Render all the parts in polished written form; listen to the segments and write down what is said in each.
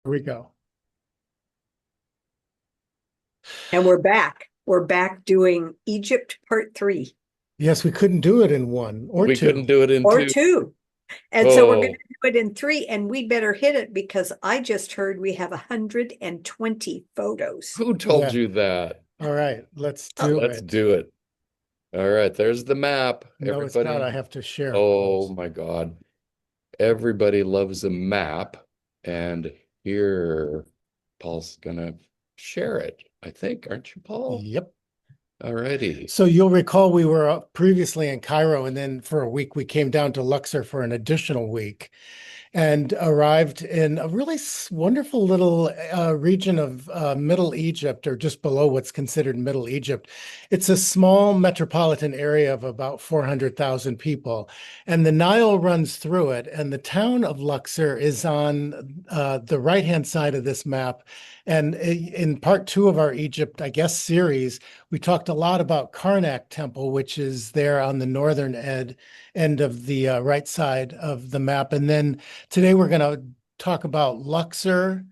we go. And we're back. We're back doing Egypt part three Yes, we couldn't do it in one or We couldn't two. do it in or two. two. And so we're going to Oh, do it in three, and we better hit it because I just heard we have 120 photos. who told Yeah. you that? All right, let's Oh, do Let's it. do it. All right, there's the map, No, it's not. everybody. I have to share, of Oh course. my God. Everybody loves a map. And here, Paul's gonna share it, I think, aren't you, Paul? Yep. All righty. So you'll recall we were previously in Cairo, and then for a week we came down to Luxor for an additional week, and arrived in a really wonderful little region of Middle Egypt, or just below what's considered Middle Egypt. It's a small metropolitan area of about 400,000 people, and the Nile runs through it. And the town of Luxor is on the right-hand side of this map. And in part two of our Egypt, I guess, series, we talked a lot about Karnak Temple, which is there on the northern end of the right side of the map. And then today we're going to talk about Luxor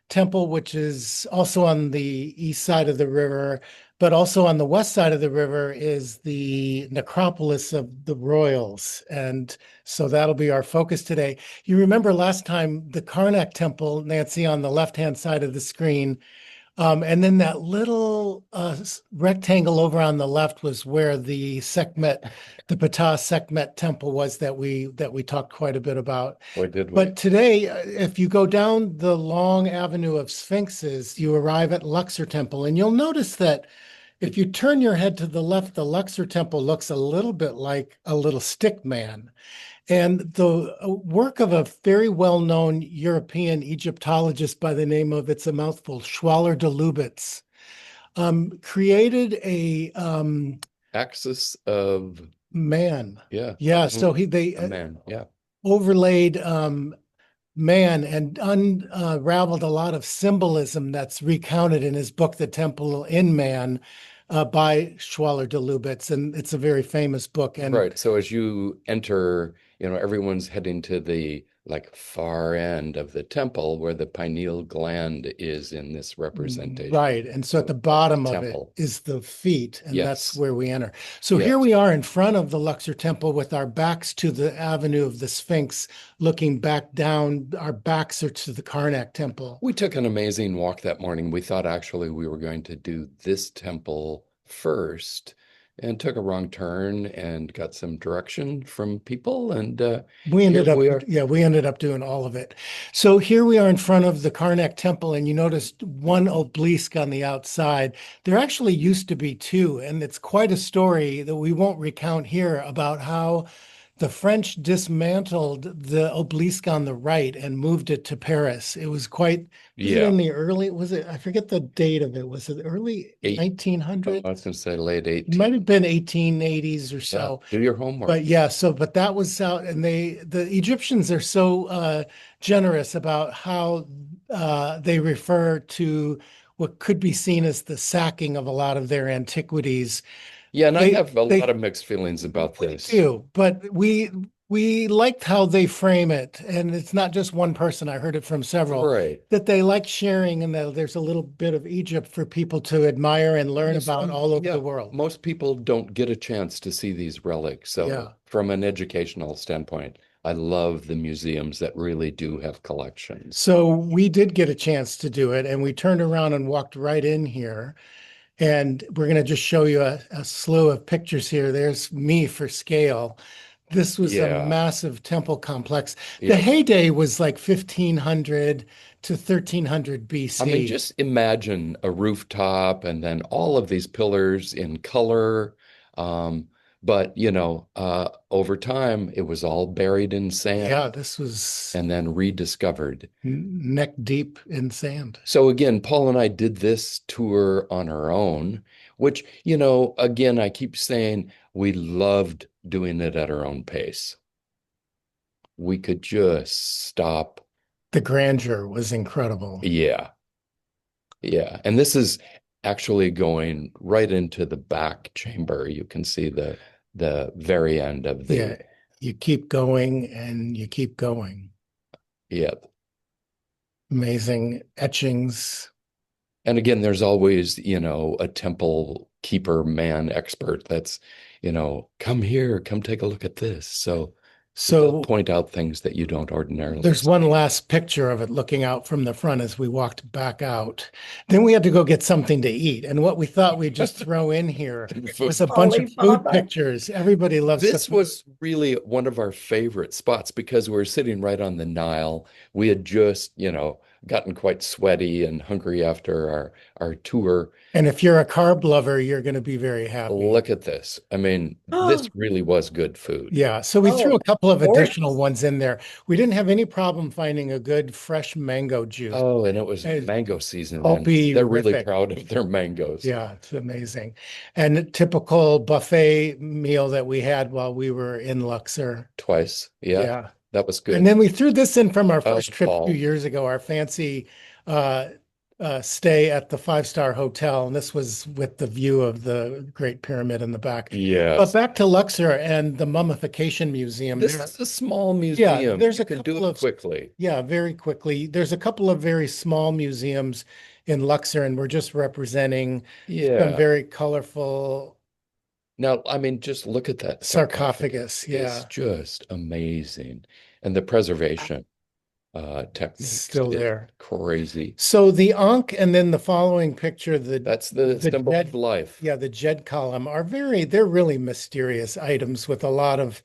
Temple, which is also on the east side of the river, but also on the west side of the river is the necropolis of the royals. And so that'll be our focus today. You remember last time the Karnak Temple, Nancy, on the left-hand side of the screen, and then that little rectangle over on the left was where the Sekhmet, the Ptah Sekhmet temple was that we talked quite a bit about. Boy, did we. But today, if you go down the long avenue of sphinxes, you arrive at Luxor Temple, and you'll notice that if you turn your head to the left, the Luxor Temple looks a little bit like a little stick man. And the work of a very well-known European Egyptologist by the name of, it's a mouthful, Schwaller de Lubitz, created a Axis of, man. yeah. Yeah, Mhm. so they A man. Yeah. overlaid man and unraveled a lot of symbolism that's recounted in his book, The Temple in Man, by Schwaller de Lubitz. And it's a very famous book. And Right. So as you enter, everyone's heading to the like far end of the temple where the pineal gland is in this representation right. And so at the of the bottom of it temple. is the feet, and that's Yes. where we enter. So here Yes. we are in front of the Luxor Temple with our backs to the Avenue of the Sphinx, looking back down. Our backs are to the Karnak Temple. We took an amazing walk that morning. We thought actually we were going to do this temple first and took a wrong turn and got some direction from people. And We here ended up, we are. yeah, we ended up doing all of it. So here we are in front of the Karnak Temple, and you notice one obelisk on the outside. There actually used to be two, and it's quite a story that we won't recount here about how the French dismantled the obelisk on the right and moved it to Paris. It was quite, was it Yeah. in the early, was it, I forget the date of it. Was it early Eight, I 1900? was going to say late It 18. might have been 1880s or Yeah. so. Do your homework. But yeah, so but that was out, and the Egyptians are so generous about how they refer to what could be seen as the sacking of a lot of their antiquities. Yeah, and I They have a lot they of mixed feelings about we this. do, but we liked how they frame it, and it's not just one person. I heard it from several Right. that they like sharing, and that there's a little bit of Egypt for people to admire and learn Yes, about all over yeah, the world. most people don't get a chance to see these relics. So, Yeah. from an educational standpoint, I love the museums that really do have collections. So we did get a chance to do it, and we turned around and walked right in here. And we're going to just show you a slew of pictures here. There's me for scale. This was a Yeah, massive temple complex. The yeah. heyday was like 1500 to 1300 I mean, BC. just imagine a rooftop and then all of these pillars in color. Um, but, over time, it was all buried in sand Yeah, this was and then rediscovered. neck deep in sand. So again, Paul and I did this tour on our own, which, again, I keep saying we loved doing it at our own pace. We could just stop. The grandeur was incredible. Yeah. Yeah. And this is actually going right into the back chamber. You can see the very end of Yeah, the, you keep going and you keep going. yeah. amazing etchings. And again, there's always, a temple keeper man expert that's, come here, come take a look at this. So they'll So point out things that you don't ordinarily there's see. one last picture of it looking out from the front as we walked back out. Then we had to go get something to eat. And what we thought we'd just throw in here was a bunch of food Alibaba. pictures. Everybody loves the This food. was really one of our favorite spots because we were sitting right on the Nile. We had just, gotten quite sweaty and hungry after our tour. And if you're a carb lover, you're going to be very happy. Look at this. I mean, this really was good food. Yeah, so we threw Oh, a couple of additional gorgeous. ones in there. We didn't have any problem finding a good fresh mango juice. Oh, and it was It's mango season, and they're really pulpy-rific. proud of their mangoes. Yeah, it's amazing. And a typical buffet meal that we had while we were in Luxor. Twice. Yeah, Yeah. that was And good. then we threw this in from our Oh, first trip Paul. 2 years ago, our fancy uh, stay at the five-star hotel. And this was with the view of the Great Pyramid in the back. But Yes. back to Luxor and the Mummification Museum. This is a small museum. there's You a can do couple it of quickly. Yeah, very quickly. There's a couple of very small museums in Luxor, and we're just representing some Yeah. very colorful Now, I mean, just look at that sarcophagus. sarcophagus. Yeah, It's just amazing. And the preservation techniques still is there. crazy. So the Ankh and then the following picture, That's the the symbol of Jed, life. yeah, the Jed column they're really mysterious items with a lot of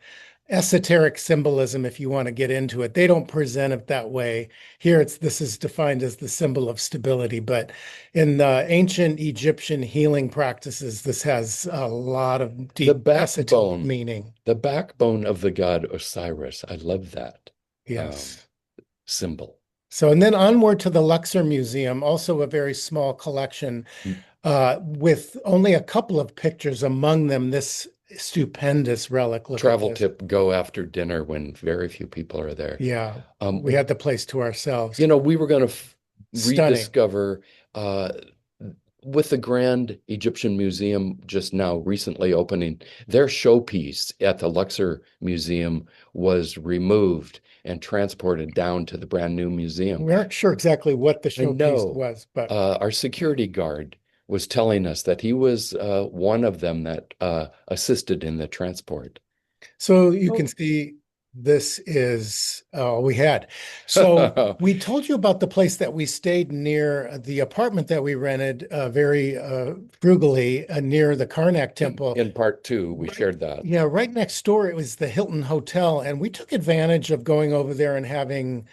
esoteric symbolism if you want to get into it. They don't present it that way. Here this is defined as the symbol of stability, but in the ancient Egyptian healing practices, this has a lot of The deep esoteric backbone, meaning. the backbone of the god Osiris. I love that Yes. symbol. So, and then onward to the Luxor Museum, also a very small collection Mm. with only a couple of pictures, among them this stupendous relic. Look at Travel this. tip, go after dinner when very few people are there. Yeah, Um, we had the place to ourselves. we were going to Stunning. rediscover uh, with the Grand Egyptian Museum just now recently opening, their showpiece at the Luxor Museum was removed and transported down to the brand new museum. We aren't sure exactly what the I showpiece know. was, but Our security guard was telling us that he was one of them that assisted in the transport. so you Oh. can see this is all we had. So we told you about the place that we stayed near, the apartment that we rented very frugally near the Karnak Temple. In part two, we Right. shared that. Yeah, right next door it was the Hilton Hotel, and we took advantage of going over there and having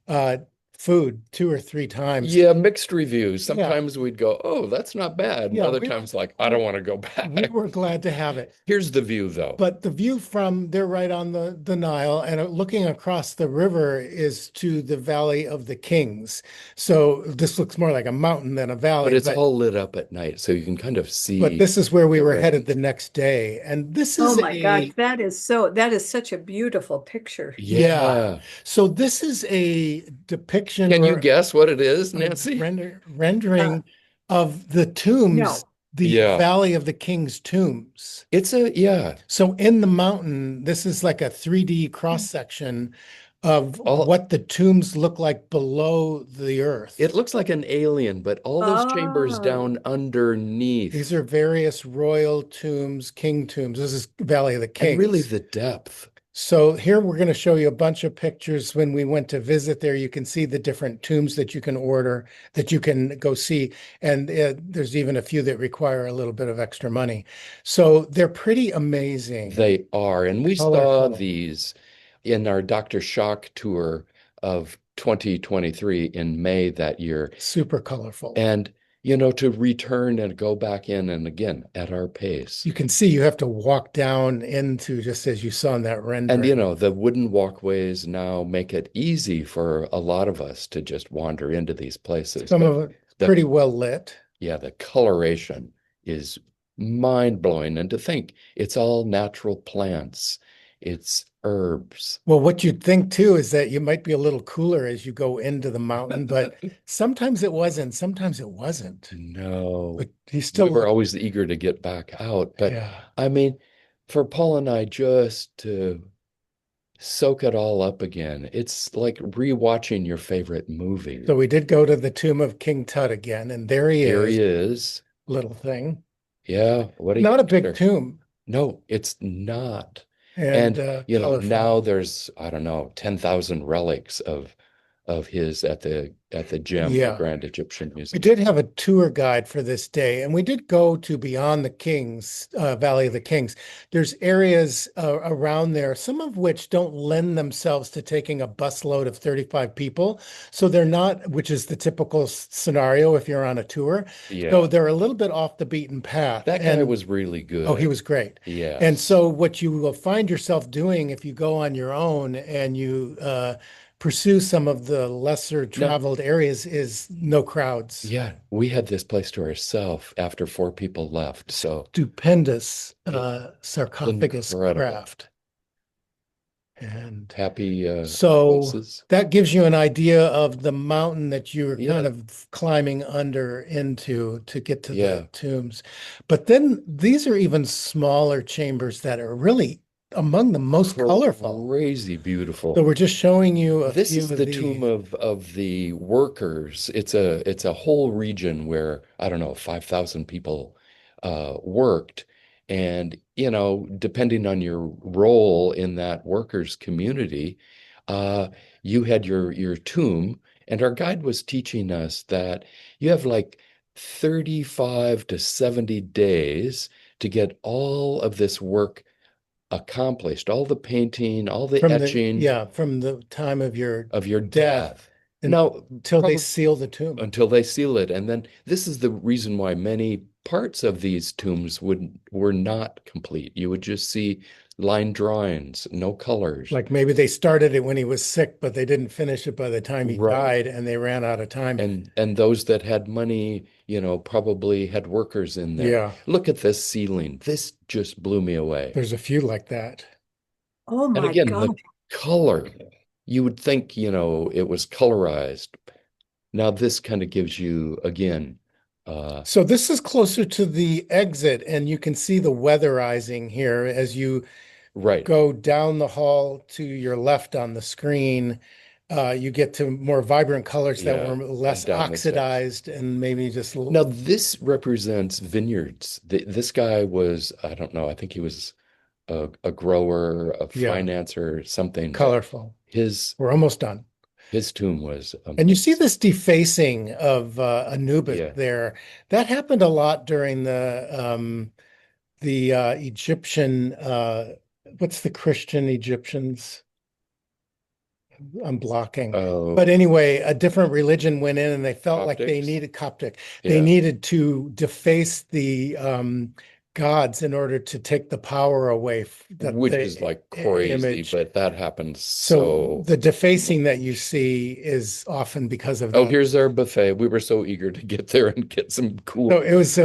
uh, food 2 or 3 times. Yeah, mixed reviews. Yeah. Sometimes we'd go, oh, that's not bad. And Yeah, other we were- times, like, I don't want to go We back. were glad to have it. Here's the view, though. But the view from they're right on the Nile, and looking across the river is to the Valley of the Kings. So this looks more like a mountain than a valley. But it's all lit up at night, so you can kind of see. But this is where we the were range. headed the next day, and this Oh is my gosh, that is such a beautiful picture. Yeah. So this is a depiction Can you or guess what it is, a Nancy? rendering of the tombs, No. the Yeah. Valley of the King's tombs. Yeah. So in the mountain, this is like a 3D cross section of All- what the tombs look like below the earth. It looks like an alien, but all those chambers Oh. down underneath. These are various royal tombs, king tombs. This is Valley of the Kings. And really the depth. So here we're going to show you a bunch of pictures when we went to visit there. You can see the different tombs that you can order, that you can go see. And there's even a few that require a little bit of extra money. So they're pretty amazing. They are. And we saw Colorful. these in our Dr. Shock tour of 2023 in May that year. Super colorful. And, to return and go back in and again at our pace. You can see you have to walk down into, just as you saw in that And, rendering. the wooden walkways now make it easy for a lot of us to just wander into these places. Some But of it the- pretty well lit. Yeah, the coloration is mind-blowing. And to think it's all natural plants, it's herbs. Well, what you'd think too is that you might be a little cooler as you go into the mountain, but sometimes it wasn't, sometimes it wasn't. No, But he still we were looked- always eager to get back out. But yeah. I mean, for Paul and I just to soak it all up again. It's like rewatching your favorite movie. So we did go to the tomb of King Tut again, and there he Here is, he is. little thing. Yeah, what a Not a big youngster. tomb, No, it's not. and And colorful. now there's, I don't know, 10,000 relics of his at the gem, the Yeah. Grand Egyptian We Museum. did have a tour guide for this day, and we did go to Beyond the Kings, Valley of the Kings. There's areas around there, some of which don't lend themselves to taking a busload of 35 people. So they're not, which is the typical scenario if you're on a tour. So Yeah, they're a little bit off the beaten path. that guy And was really oh, he good. was great. And Yes. so what you will find yourself doing if you go on your own and you pursue some of the lesser No, traveled areas is no crowds. yeah, we had this place to ourselves after four people left. So Stupendous it's sarcophagus incredible. craft. And Happy so places. that gives you an idea of the mountain that you're kind Yeah, of climbing under into to get to the yeah. tombs. But then these are even smaller chambers that are really among the most colorful. Crazy So beautiful. we're just showing you a This few is of the tomb these. of the workers. It's a whole region where I don't know 5,000 people worked, and depending on your role in that workers community, uh, you had your tomb, and our guide was teaching us that you have like 35 to 70 days to get all of this work accomplished, all the painting, all the From the, etching yeah, from the time of your of your death death. Now, until they probably seal the tomb. until they seal it. And then this is the reason why many parts of these tombs were not complete. You would just see line drawings, no colors. Like maybe they started it when he was sick, but they didn't finish it by the time he Right. died and they ran out of time. And those that had money, probably had workers in there. Yeah, Look at this ceiling. This just blew me away. there's a few like that. Oh And my again, the God. color, you would think, it was colorized. Now this kind of gives you again, So this is closer to the exit, and you can see the weatherizing here as you right. go down the hall to your left on the screen. You get to more vibrant colors that were Yeah, and less down the steps. oxidized and maybe just a Now little this represents vineyards. This guy was, I don't know, I think he was a grower, a yeah, financer, something, but colorful. his We're almost done. his tomb was And you see amazing. this defacing of Anubis Yeah. there. That happened a lot during the Egyptian what's the Christian Egyptians? I'm blocking. Oh, But anyway, a different religion went in and they felt like they optics. needed Coptic. They Yeah. needed to deface the gods in order to take the power away that Which is the like crazy, image. but that happens So so the defacing that you much. see is often because of Oh, that. here's our buffet. We were so eager to get there and get some So cool it was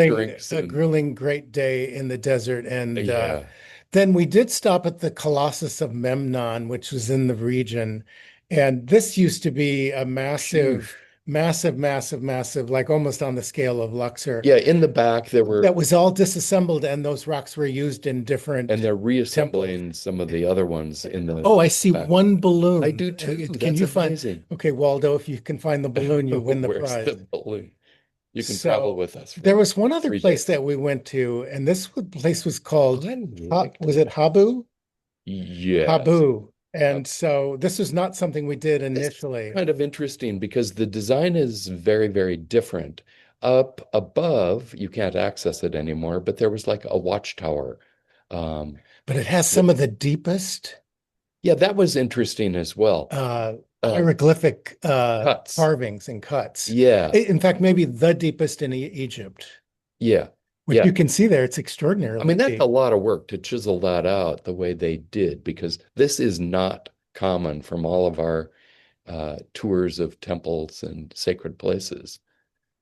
drinks a and grueling great day in the desert. And yeah. then we did stop at the Colossus of Memnon, which was in the region. And this used to be a Phew. massive, like almost on the scale of Luxor. Yeah, in the back there were, That was all disassembled, and those rocks were used in and different they're temples. reassembling some of the other ones in Oh, I the see back. one I balloon. do too. Can That's you find? amazing. Okay, Waldo, if you can find the balloon, you win the Where's prize. the balloon? You can travel So with us there for was one other three place days. that we went to, and place was called, I like Was it Habu? yes. Habu. Uh, And so this was not something we did This is initially, kind of interesting because the design is very, very different. Up above, you can't access it anymore, but there was like a watchtower. Um, but it has some that, of the deepest yeah, that was interesting as well. Uh, hieroglyphic Cuts. carvings and cuts. Yeah, In fact, maybe the deepest in Egypt, yeah, which yeah. you can see there. It's I extraordinarily mean, that's a deep. lot of work to chisel that out the way they did, because this is not common from all of our tours of temples and sacred places.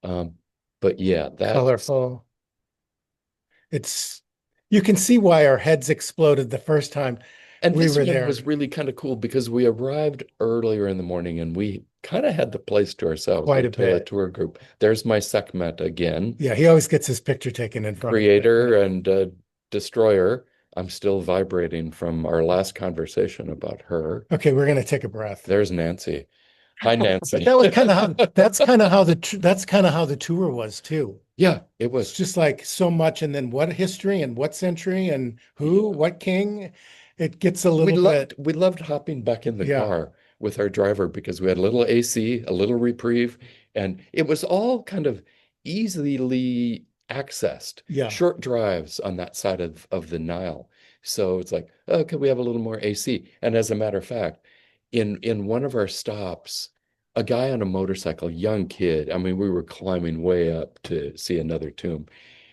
Um, but yeah, that's Colorful. It's you can see why our heads exploded the first time and we this were one was there. really kind of cool because we arrived earlier in the morning and we kind of had the place to ourselves Quite a until a bit. tour group. There's my Sekhmet again, Yeah, he always gets his picture taken in front of it. creator and destroyer. I'm still vibrating from our last conversation about her. Okay, we're gonna take a breath. There's Nancy. Hi, But Nancy. that was kind of how that's kind of how the tour was too. Yeah, it It's was. just like so much, and then what history and what century and who, Yeah. what king. It gets a little bit, We loved hopping back in the yeah, car with our driver because we had a little AC, a little reprieve, and it was all kind of easily accessed. yeah. Short drives on that side of the Nile. So it's like, oh, could we have a little more AC? And as a matter of fact, in one of our stops, a guy on a motorcycle, young kid, I mean, we were climbing way up to see another tomb,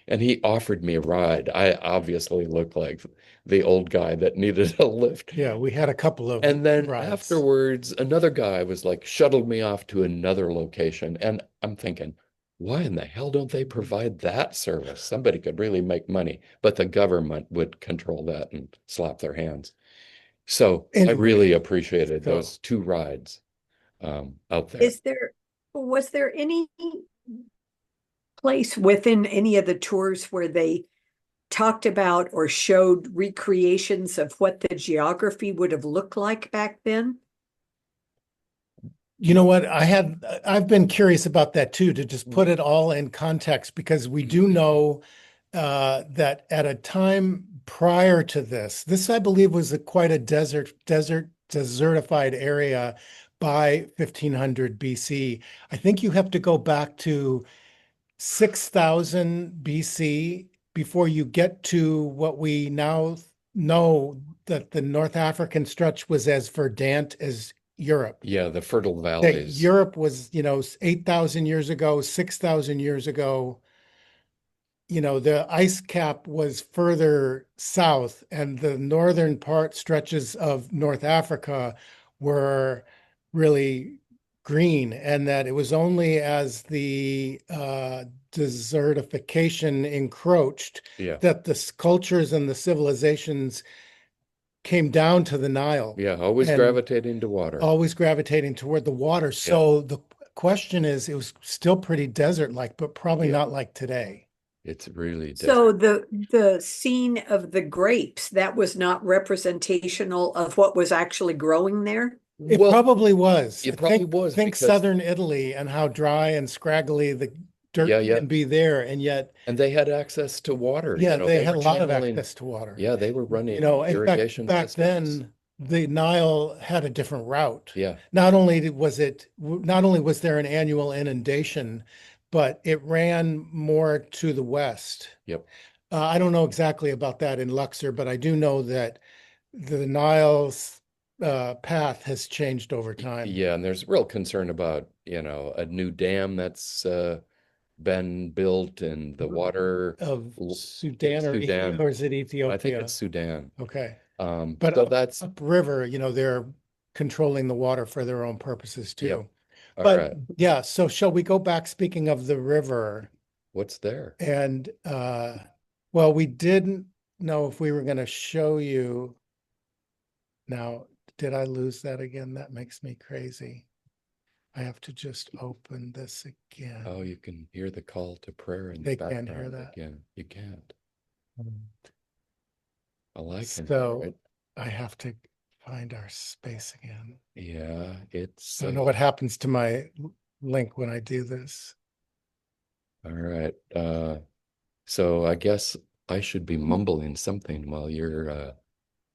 and he offered me a ride. I obviously looked like the old guy that needed a lift. Yeah, we had a couple of And then rides. afterwards, another guy was like, shuttled me off to another location. And I'm thinking, why in the hell don't they provide that service? Somebody could really make money, but the government would control that and slap their hands. So I really Anyway, apprecited so those two rides out there. Is there, was there any place within any of the tours where they talked about or showed recreations of what the geography would have looked like back then? you know what? I've been curious about that too, to just put Mm. it all in context, because we do know that at a time prior to this I believe was quite a desertified area by 1500 BC. I think you have to go back to 6000 BC before you get to what we now know that the North African stretch was as verdant as Europe. Yeah, the fertile That valleys. Europe was, 8,000 years ago, 6,000 years ago, the ice cap was further south, and the northern part stretches of North Africa were really green, and that it was only as the desertification encroached Yeah. that the cultures and the civilizations came down to the Nile Yeah, always and gravitating to water. always gravitating toward the water. Yeah. So the question is, it was still pretty desert-like, but probably Yeah. not like today. It's really So desert. the scene of the grapes, that was not representational of what was actually growing there? It Well, probably was. it probably was Think because southern Italy and how dry and scraggly the yeah, dirt yeah. can be there. And yet, And they had access to water. yeah, they They had were a lot of channeling, access to water. yeah, they were running In fact, irrigation back systems. then, the Nile had a different route. Yeah. Not only was there an annual inundation, but it ran more to the west. Yep. I don't know exactly about that in Luxor, but I do know that the Nile's path has changed over time. Yeah, and there's real concern about, a new dam that's been built and the water Of l- Sudan Sudan. or is it I think Ethiopia? it's Sudan. Okay. But So that's upriver, they're controlling the water for their own purposes yep. too. All But right. yeah, so shall we go back, speaking of the river? What's there? And well, we didn't know if we were going to show you. Now, did I lose that again? That makes me crazy. I have to just open this again. Oh, you can hear the call to prayer in the They can't hear background that. again. You can't. Well, I can hear So it. I have to find our space again. Yeah, it's I don't know what happens to my link when I do this. all right. So I guess I should be mumbling something while you're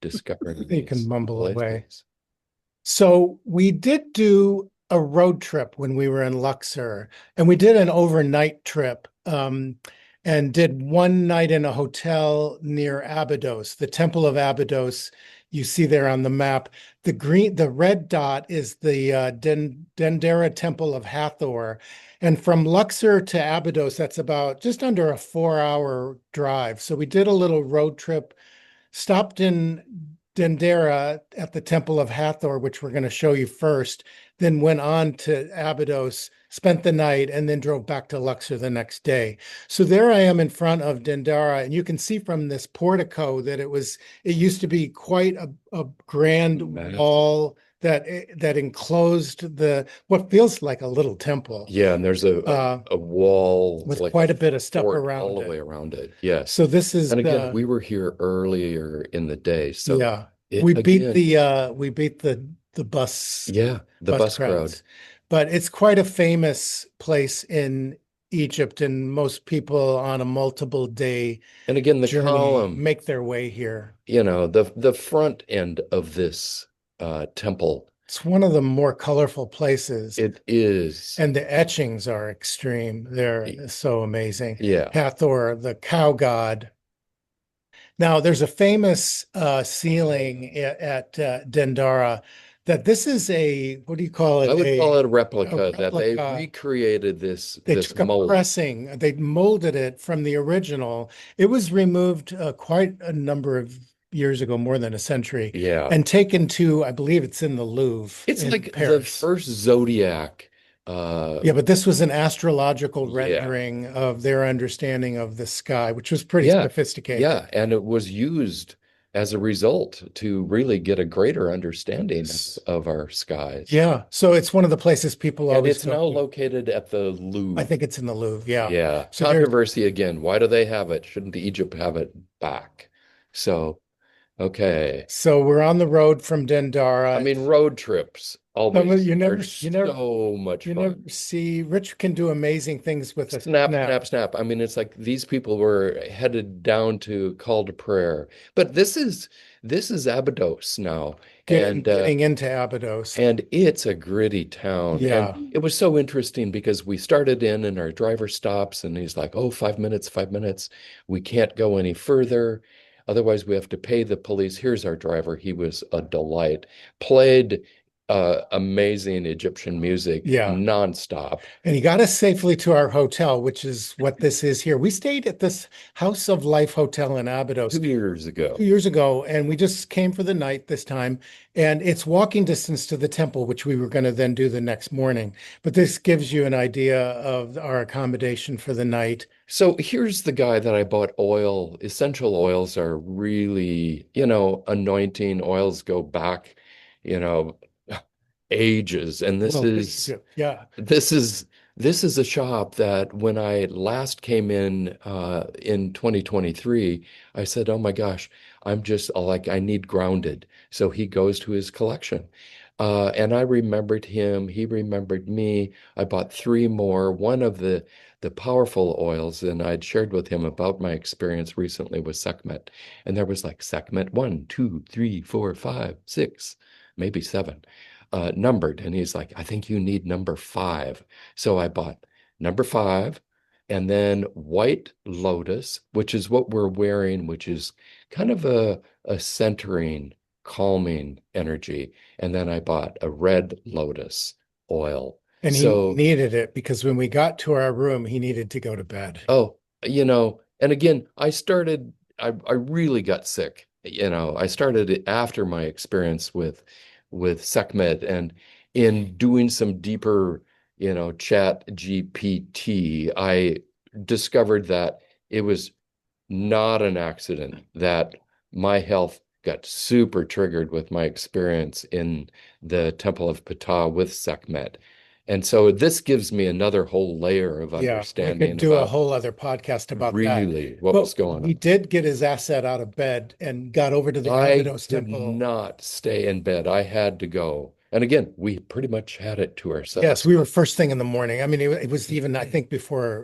discovering You can these mumble away. places. So we did do a road trip when we were in Luxor, and we did an overnight trip, and did one night in a hotel near Abydos, the Temple of Abydos. You see there on the map. The red dot is the Dendera Temple of Hathor. And from Luxor to Abydos, that's about just under a 4-hour drive. So we did a little road trip, stopped in Dendera at the Temple of Hathor, which we're going to show you first, then went on to Abydos, spent the night, and then drove back to Luxor the next day. So there I am in front of Dendera, and you can see from this portico that it used to be quite a grand Massive. wall that enclosed what feels like a little temple, Yeah, and there's uh, a wall, with like a quite a bit of stuff fort all around the it. way around it. Yes. So this is And again, we were here earlier in the day, so yeah, it again, we beat the yeah, the bus bus crowd. crowds, but it's quite a famous place in Egypt, and most people on a multiple day And again, the journey column, make their way here. the front end of this temple, It's one of the more colorful places, it is, and the etchings are extreme. They're so amazing. yeah. Hathor, the cow god. Now, there's a famous ceiling at Dendera that this is what do you call it? I would call it a A replica that they replica. recreated They this took a mold. pressing, they molded it from the original. It was removed quite a number of years ago, more than a century, Yeah. and taken to, I believe it's in the Louvre It's in like the Paris. first zodiac. Uh, Yeah, but this was an astrological yeah. rendering of their understanding of the sky, which was pretty Yeah. sophisticated. Yeah. And it was used as a result to really get a greater understanding of our skies. Yeah, so it's one of the places people And always it's go now to. located at the I Louvre. think it's in the Louvre. Yeah. Yeah. So there's Controversy again. Why do they have it? Shouldn't Egypt have it back? So, okay. so we're on the road from I Dendara. mean, road trips Some of always are so much you never fun. see Rich can do amazing things with a Snap, snap. snap, snap. I mean, it's like these people were headed down to call to prayer. But this is Abydos now, Getting into Abydos. and it's a gritty town. And Yeah. it was so interesting because we started in and our driver stops and he's like, "Oh, 5 minutes, 5 minutes. We can't go any further. Otherwise, we have to pay the police." Here's our driver. He was a delight. Played amazing Egyptian music Yeah. nonstop. And he got us safely to our hotel, which is what this is here. We stayed at this House of Life Hotel in Abydos 2 years 2 ago. years ago, and we just came for the night this time. And it's walking distance to the temple, which we were going to then do the next morning. But this gives you an idea of our accommodation for the night. So here's the guy that I bought oil. Essential oils are really, anointing oils go back, you know, ages. And this Well, is yeah, this is this is a shop that when I last came in 2023, I said, "Oh my gosh, I'm just like I need grounded." So he goes to his collection. And I remembered him, he remembered me. I bought three more, one of the powerful oils, and I'd shared with him about my experience recently with Sekhmet. And there was like Sekhmet 1, 2, 3, 4, 5, 6, maybe 7 numbered. And he's like, "I think you need number 5." So I bought number 5 and then white lotus, which is what we're wearing, which is kind of a centering, calming energy. And then I bought a red lotus oil. and he So, needed it because when we got to our room, he needed to go to bed. oh, and again, I really got sick. I started it after my experience with Sekhmet and in doing some deeper, chat GPT, I discovered that it was not an accident that my health got super triggered with my experience in the Temple of Ptah with Sekhmet. And so this gives me another whole layer of Yeah, we could understanding do a about whole other podcast about that. really what was But going we on. did get his asset out of bed and got over to the I Abydos could temple. not stay in bed. I had to go. And again, we pretty much had it to Yes, ourselves. we were first thing in the morning. I mean, it was even, I think,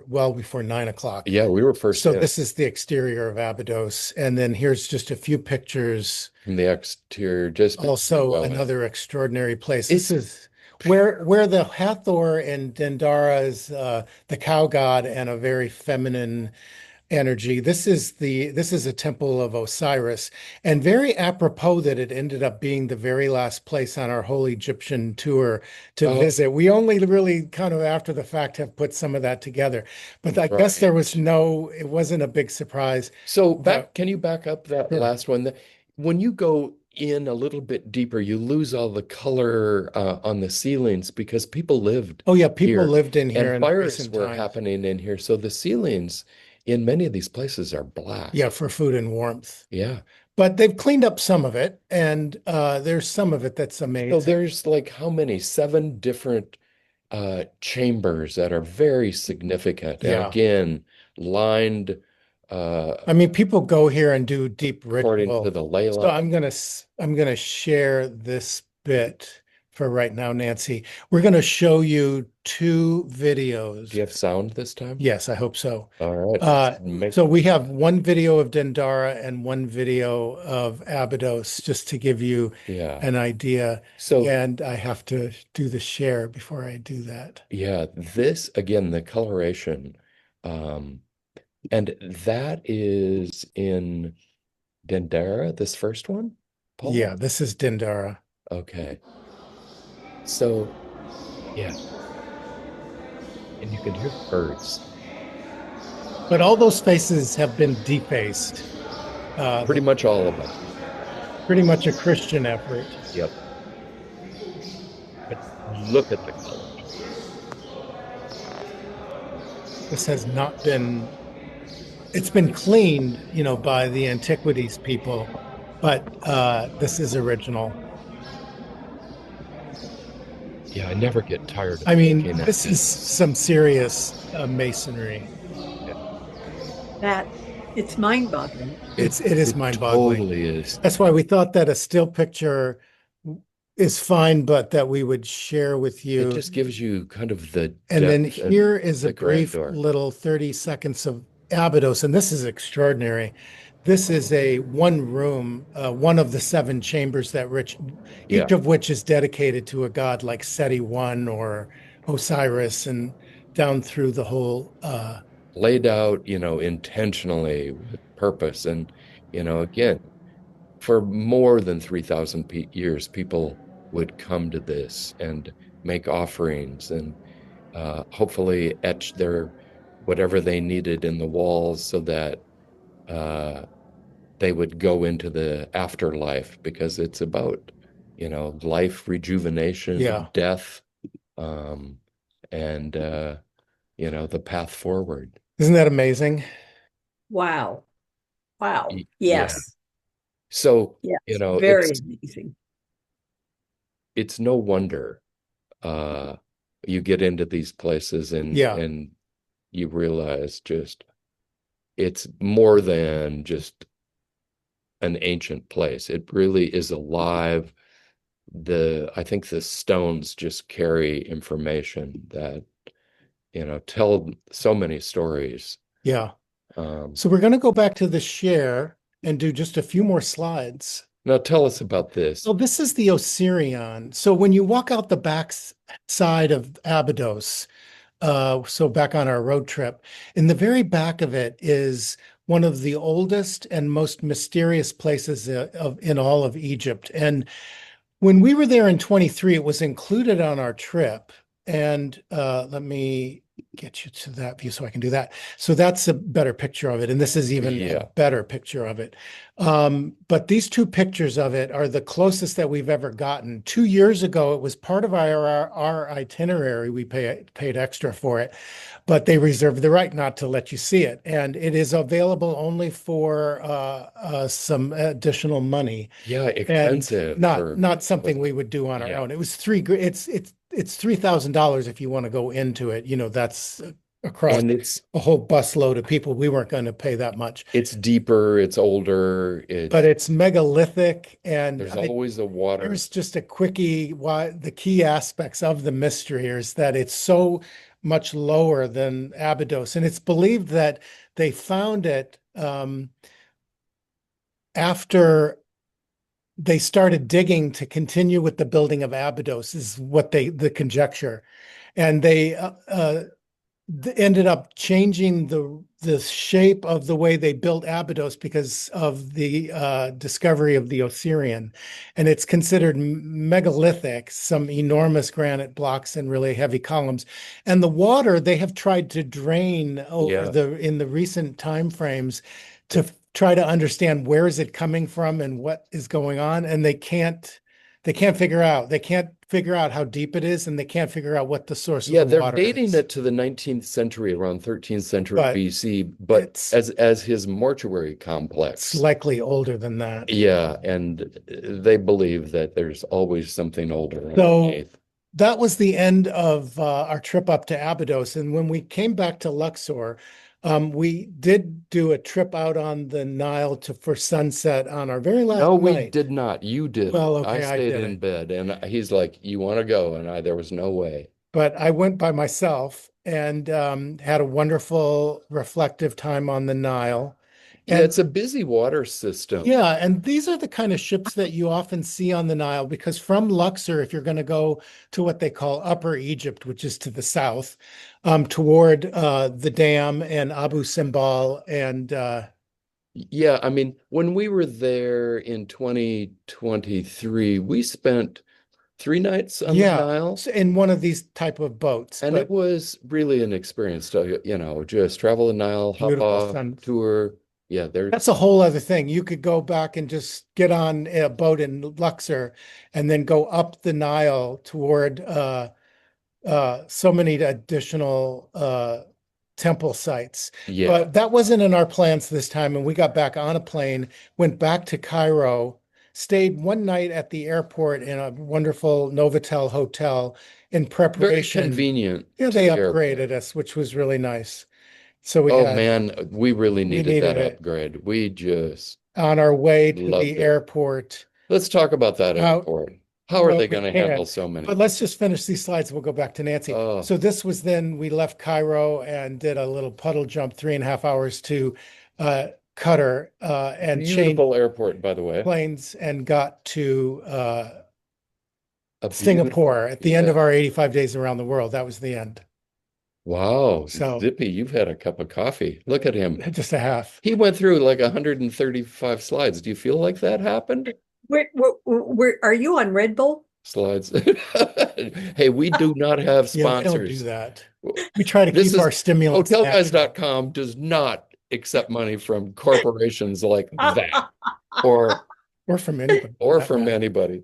well before 9 o'clock. Yeah, we were first So in this is the exterior of Abydos. And then here's just a few pictures. from the exterior, just Also well, another extraordinary place. This it's is where the Hathor and Dendara is the cow god and a very feminine energy. This is a temple of Osiris, and very apropos that it ended up being the very last place on our whole Egyptian tour to oh, visit. We only really kind of after the fact have put some of that together, but I guess right. it wasn't a big surprise. So The can you back up that Sure. last one? When you go in a little bit deeper, you lose all the color on the ceilings because people lived Oh yeah, people here lived in here and in fires recent were times. happening in here. So the ceilings in many of these places are black. Yeah, for food and warmth. Yeah. but they've cleaned up some of it, and there's some of it that's So amazing. there's like how many? Seven different chambers that are very significant. And Yeah. again, lined uh, I mean, people go here and do deep according to ritual. the ley So line. I'm gonna share this bit for right now, Nancy. We're gonna show you two Do videos. you have sound this time? Yes, I hope so. All right, let's Uh, make, so we have one video of Dendera and one video of Abydos, just to give you yeah. an idea. So, And I have to do the share before I do that. yeah, this again, the coloration, um, and that is in Dendera, this first one, Yeah, Paul? this is Dendera. Okay. So, yeah, and you can hear the birds. But all those faces have been defaced. Pretty much all of them. Pretty much a Christian effort. Yep. But look at the colors. This has not been, it's been cleaned, by the antiquities people, but this is original. Yeah, I never get tired of I mean, looking at this is this. some serious masonry. That it's mind-boggling. It is It mind-boggling. totally is. That's why we thought that a still picture is fine, but that we would share with It you. just gives you kind of the And then depth and here is a the brief grandeur. little 30 seconds of Abydos, and this is extraordinary. This is a one room, one of the seven chambers that Yeah, each of which is dedicated to a god like Seti I or Osiris, and down through the whole. laid out, intentionally with purpose. And, again, for more than 3,000 years, people would come to this and make offerings and hopefully etch their whatever they needed in the walls so that uh, they would go into the afterlife because it's about, life, rejuvenation, Yeah, death, um, and the path forward. isn't that amazing? Wow. Wow. Yeah. Yes. So, Yes. it's Very amazing. it's no wonder uh you get into these places and Yeah, you realize just it's more than just an ancient place. It really is alive. I think the stones just carry information that, tell so many stories. yeah. Um, So we're going to go back to the share and do just a few more slides. Now tell us about this. So this is the Osirion. So when you walk out the back side of Abydos, so back on our road trip, in the very back of it is one of the oldest and most mysterious places in all of Egypt. And when we were there in 23, it was included on our trip. And let me get you to that view so I can do that. So that's a better picture of it. And this is even a Yeah. better picture of it. But these two pictures of it are the closest that we've ever gotten. 2 years ago, it was part of our itinerary. We paid extra for it, but they reserved the right not to let you see it. And it is available only for some additional money. Yeah, And expensive not something we would do on our yeah. own. It was it's $3,000 if you want to go into it. That's across And it's a whole busload of people. We weren't going to pay that much, deeper, it's older, but it's megalithic, and there's always a water. here's just a quickie. Why the key aspects of the mystery is that it's so much lower than Abydos, and it's believed that they found it after they started digging to continue with the building of Abydos, is what the conjecture, and they ended up changing the shape of the way they built Abydos because of the discovery of the Osirian, and it's considered megalithic, some enormous granite blocks and really heavy columns, and the water they have tried to drain over in the recent time frames to try to understand where is it coming from and what is going on, and they can't figure figure out how deep it is, and they can't figure out what the source of Yeah, the they're water dating is. it to the 19th century, around 13th century But BC, but it's as his mortuary it's complex. likely older than that. Yeah, and they believe that there's always something older So underneath. that was the end of our trip up to Abydos. And when we came back to Luxor, we did do a trip out on the Nile for sunset on our very last No, we night. did not. You did. Well, I okay, I stayed did in it. bed, and he's like, "You want to go?" And there was no way. But I went by myself and had a wonderful reflective time on the Nile. Yeah, And it's a busy water system. yeah, and these are the kind of ships that you often see on the Nile because from Luxor, if you're going to go to what they call Upper Egypt, which is to the south, toward the dam and Abu Simbel and Yeah, I mean, when we were there in 2023, we spent 3 nights on the yeah, Nile, in one of these type of boats. and it But was really an experience to, just travel the Nile, hop beautiful off, sun. tour. Yeah, there's That's a whole other thing. You could go back and just get on a boat in Luxor and then go up the Nile toward so many additional temple sites. yeah, But that wasn't in our plans this time. And we got back on a plane, went back to Cairo, stayed one night at the airport in a wonderful Novotel hotel in very preparation. convenient Yeah, to they the airport. upgraded us, which was really nice. So Oh man, we really we needed needed that it upgrade. We just on our way to the loved it. airport Let's talk about that out. airport. How are Well, they we going to can, handle so but many? let's just finish these slides. We'll go back to Nancy. Oh, So this was then we left Cairo and did a little puddle jump, 3.5 hours to uh, Qatar and changed beautiful airport, by the way. planes and got to A beautiful, Singapore at the end yeah. of our 85 days around the world. That was the end. Wow, So Zippy, you've had a cup of coffee. Look at him. just a half. He went through like 135 slides. Do you feel like that happened? Are you on Red Bull? Slides. Hey, we do not have Yeah, we don't do sponsors. that. We try to This keep is our stimulants natural. hotelguys.com does not accept money from corporations like that or Or from anybody for or that from matter. anybody.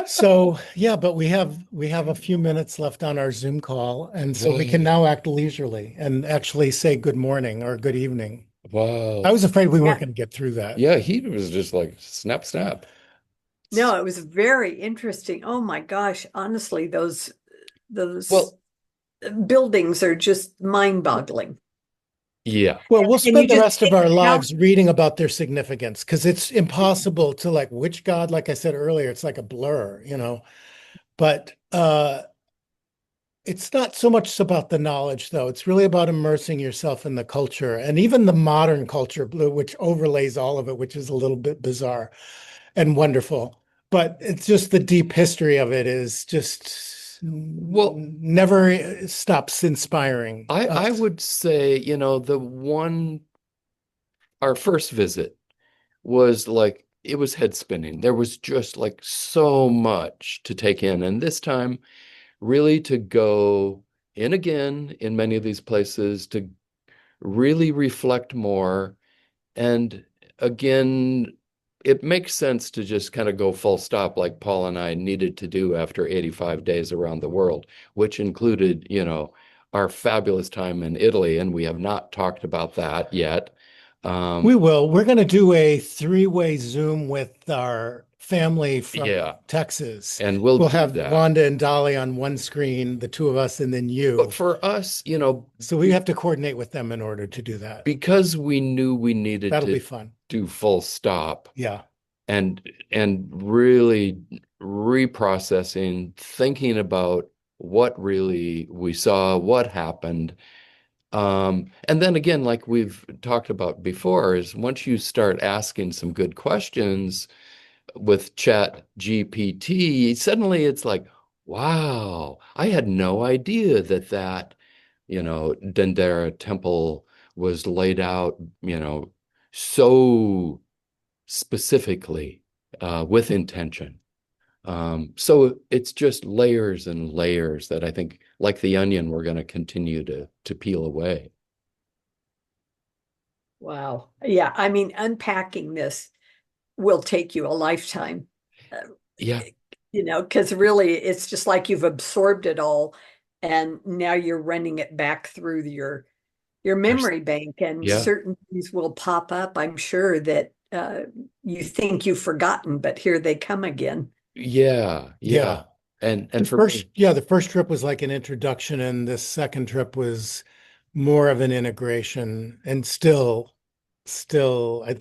So yeah, but we have a few minutes left on our Zoom call, and so we can Wow. now act leisurely and actually say good morning or good evening. I Wow. was afraid we weren't Yeah. going to get through that. Yeah, he was just like snap, snap. No, it was very interesting. Oh my gosh, honestly, those Well, buildings are just mind-boggling. yeah. Well, we'll And you spend the just rest of think our how lives reading about their significance because it's impossible to like which God, like I said earlier, it's like a blur. But it's not so much about the knowledge, though. It's really about immersing yourself in the culture and even the modern culture, which overlays all of it, which is a little bit bizarre and wonderful. But it's just the deep history of it is just Well, never stops inspiring I us. would say, the one our first visit was like it was head spinning. There was just like so much to take in. And this time, really to go in again in many of these places to really reflect more. And again, it makes sense to just kind of go full stop like Paul and I needed to do after 85 days around the world, which included, our fabulous time in Italy. And we have not talked about that yet. We will. We're going to do a three-way Zoom with our family from Yeah, Texas. and we'll We'll do have that. Wanda and Dolly on one screen, the two of us, and then But you. for us, So we have to coordinate with them in order to do that. because we knew we needed That'll be to fun. do full stop Yeah. and really reprocessing, thinking about what really we saw, what happened. And then again, like we've talked about before, is once you start asking some good questions with Chat GPT, suddenly it's like, wow, I had no idea that Dendera temple was laid out, so specifically with intention. So it's just layers and layers that I think, like the onion, we're going to continue to peel away. Wow. Yeah, I mean, unpacking this will take you a lifetime. Uh, Yeah. because really it's just like you've absorbed it all and now you're running it back through your There's, memory bank and yeah, certain things will pop up, I'm sure that you think you've forgotten, but here they come again. yeah, Yeah. yeah. And for me, The first trip was like an introduction, and the second trip was more of an integration. And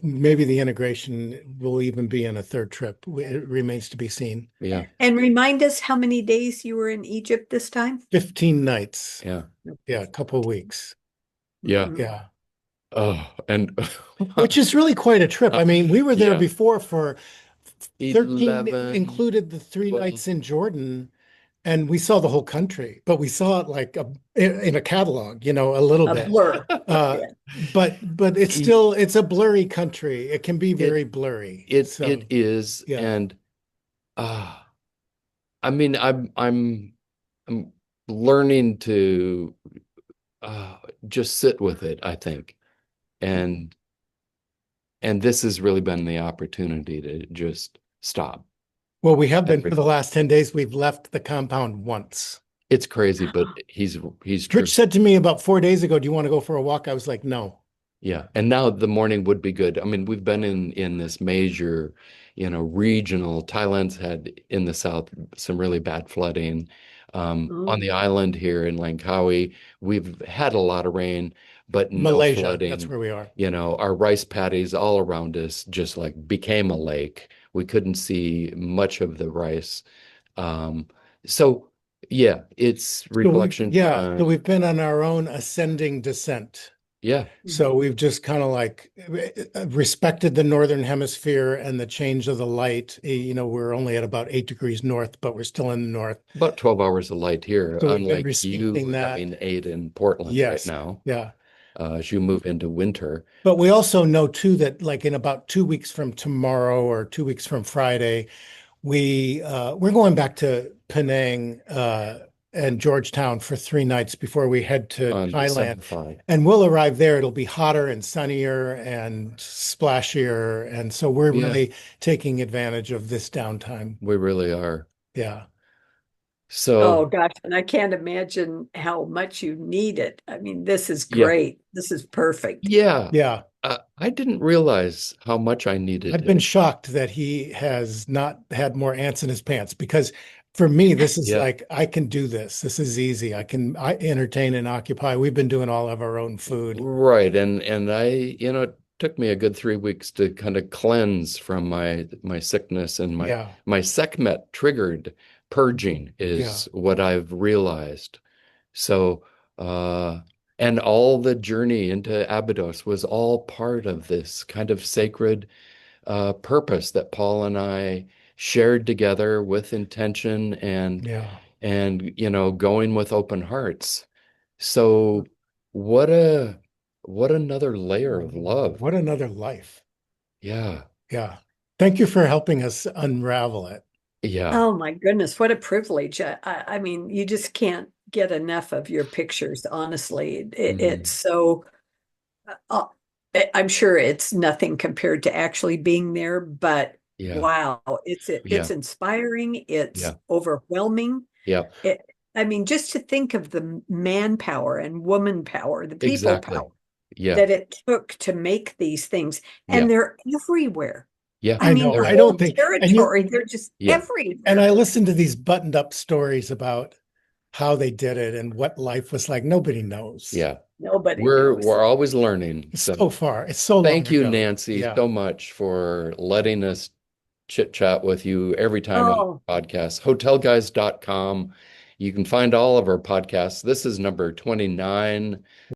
maybe the integration will even be in a third trip. It remains to be seen. yeah, And remind us how many days you were in Egypt this time? 15 nights. yeah, Yeah, a couple of weeks. yeah. Mhm. Yeah. Oh, and Which is really quite a trip. I mean, we were there yeah, before for 13, 11, included the 12.3 nights in Jordan, and we saw the whole country, but we saw it like in a catalog, a little A bit. blur. Uh, Yeah. but it's a blurry country. It can be It very blurry. it So is, yeah. and uh I mean, I'm learning to uh just sit with it, I think. And and this has really been the opportunity to just stop Well, we have and been for the reflect. last 10 days. We've left the compound once. It's crazy, but he's Rich true. said to me about 4 days ago, "Do you want to go for a walk?" I was like, "No." Yeah. And now the morning would be good. I mean, we've been in this major, regional. Thailand's had in the south some really bad flooding. On Oh, the island here in Langkawi, we've had a lot of rain, but no Malaysia, that's flooding. where we are. Our rice paddies all around us just like became a lake. We couldn't see much of the rice. Um, so yeah, it's reflection So time. we've been on our own ascending descent. Yeah, So mhm. we've just kind of like respected the northern hemisphere and the change of the light. We're only at about 8 degrees north, but we're still in the north. about 12 hours of light here, So we've been unlike you respecting that. having 8 in Portland right Yes. now, Yeah. as you move into winter. But we also know too that like in about 2 weeks from tomorrow or 2 weeks from Friday, we're going back to Penang and Georgetown for 3 nights before we head to On Thailand. December 5. And we'll arrive there. It'll be hotter and sunnier and splashier. And so we're Yeah, really taking advantage of this downtime. we really are. Yeah. So, Oh gosh, and I can't imagine how much you need it. I mean, this is yeah, great. This is perfect. yeah. Yeah. I didn't realize how much I needed I've been it. shocked that he has not had more ants in his pants because for me, this is Yeah, like, I can do this. This is easy. I entertain and occupy. We've been doing all of our own food. right. And it took me a good 3 weeks to kind of cleanse from my sickness, and my Yeah. my Sekhmet triggered purging Yeah. is what I've realized. So, uh, and all the journey into Abydos was all part of this kind of sacred purpose that Paul and I shared together with intention, Yeah. and going with open hearts. So, what a what another layer of love. What another life. Yeah, Yeah. Thank you for helping us unravel it. yeah, Oh my goodness, what a privilege. I mean, you just can't get enough of your pictures, honestly. It's mm, so, uh, I'm sure it's nothing compared to actually being there, but yeah, wow, yeah, it's inspiring, it's yeah, overwhelming. yeah, It, I mean, just to think of the manpower and woman power, the people exactly. power Yeah, that it took to make these things, yeah, and they're everywhere. yeah. I I mean, know. the I There, don't whole think, territory, they're just yeah, and everywhere. I listened to these buttoned up stories about how they did it and what life was like. Nobody knows. yeah. Nobody We're knows. always learning. It's So so far. It's so long thank you, ago. Nancy, Yeah. so much for letting us chit chat with you every time on the Oh, podcast. Hotelguys.com. You can find all of our podcasts. This is number 29.